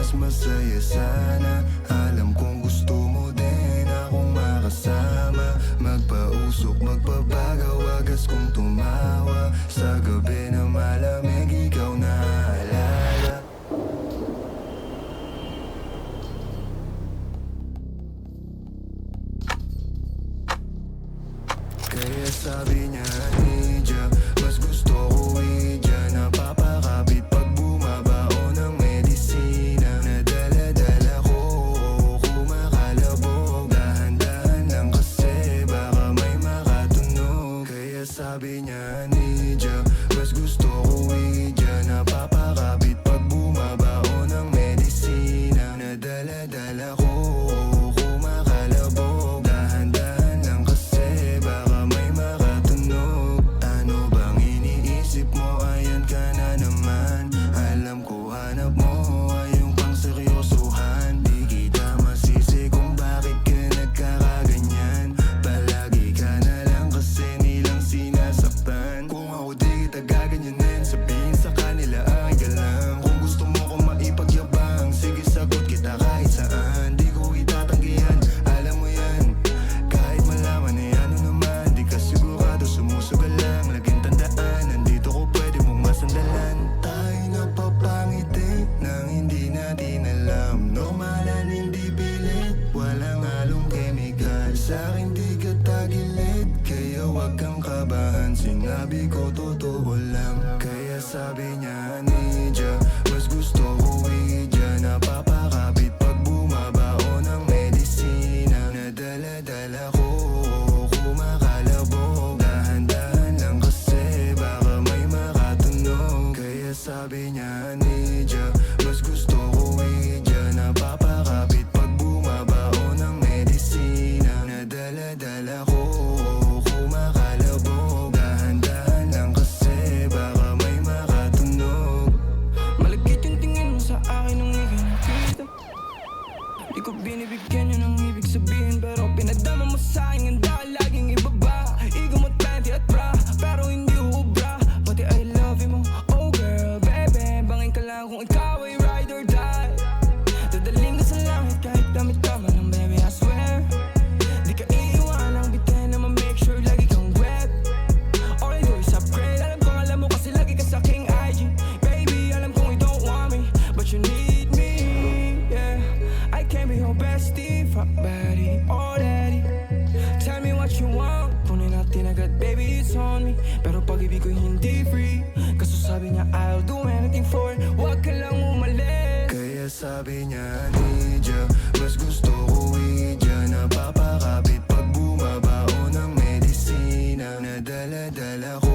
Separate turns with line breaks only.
mas masaya sana. Alam kong gusto mo din akong makasama. Magpausok, magpabagaw, wagas kong tumawa. Sa gabi na malamig, ikaw na aalala. Kaya sabi niya, Nidya, mas gusto ko idya. Napapakapit pag bumabao ng medisina. Nadala-dala ko, kumakalabog. Dahan-dahan lang kasi baka may makatunog. Kaya sabi niya, Nidya, mas gusto ko idya. Napapakapit pag bumabao ng medisina. Nadala-dala ko, kumakalabog. Dahan-dahan lang kasi baka may makatunog. Ano bang iniisip mo? Ayan ka na naman. Alam ko hanap mo ay yung pang seryosohan. Di kita masisi kung bakit ka nagkakaganyan. Palagi ka na lang kasi nilang sinasaktan. Kung ako di kita gaganyanin, sabihin sa kanila ay galang. Kung gusto mo kong maipagyabang, sige sagot kita kahit saan. Di ko itatanggihan, alam mo yan. Kahit malaman eh ano naman, di ka sigurado, sumusugal lang. Laging tandaan, nandito ko pwede mong masandalan. Tayo napapangiti nang hindi natin alam. Normalan, hindi pilit, walang halong chemical. Sa'kin di ka tagilid, kaya wag kang kabahan. Sinabi ko totoo lang. Kaya sabi niya, Nidya, mas gusto ko idya. Napapakapit pag bumabao ng medisina. Nadala-dala ko, kumakalabog. Dahan-dahan lang kasi baka may makatunog. Kaya sabi niya, Nidya, mas gusto ko idya. Napapakapit pag bumabao ng medisina. Nadala-dala ko, kumakalabog. Dahan-dahan lang kasi baka may makatunog.
Malagkit yung tingin mo sa akin nung ika'y nakita. Di ko binibigyan yun ang ibig sabihin, pero pinagdama mo sa'kin ang dahil laging ibaba. Ego mo 20 at bra, pero hindi ubra. Pati I love you mo, oh girl, baby. Bangin ka lang kung ikaw ay ride or die. Dadaling ka sa langit kahit damit ka man ng baby, I swear. Di ka iiwanang bitin na ma-make sure lagi kang wet. All I do is upgrade, alam mo kasi lagi ka sa aking IG. Baby, alam kong you don't want me, but you need me, yeah. I can be your bestie, fuck buddy, or daddy. Tell me what you want, kunin natin agad, baby, it's on me. Pero pag-ibig ko hindi free, kaso sabi niya I'll do anything for it. Huwag ka lang umalis.
Kaya sabi niya, Nidya, mas gusto ko idya. Napapakapit pag bumabao ng medisina. Nadala-dala ko,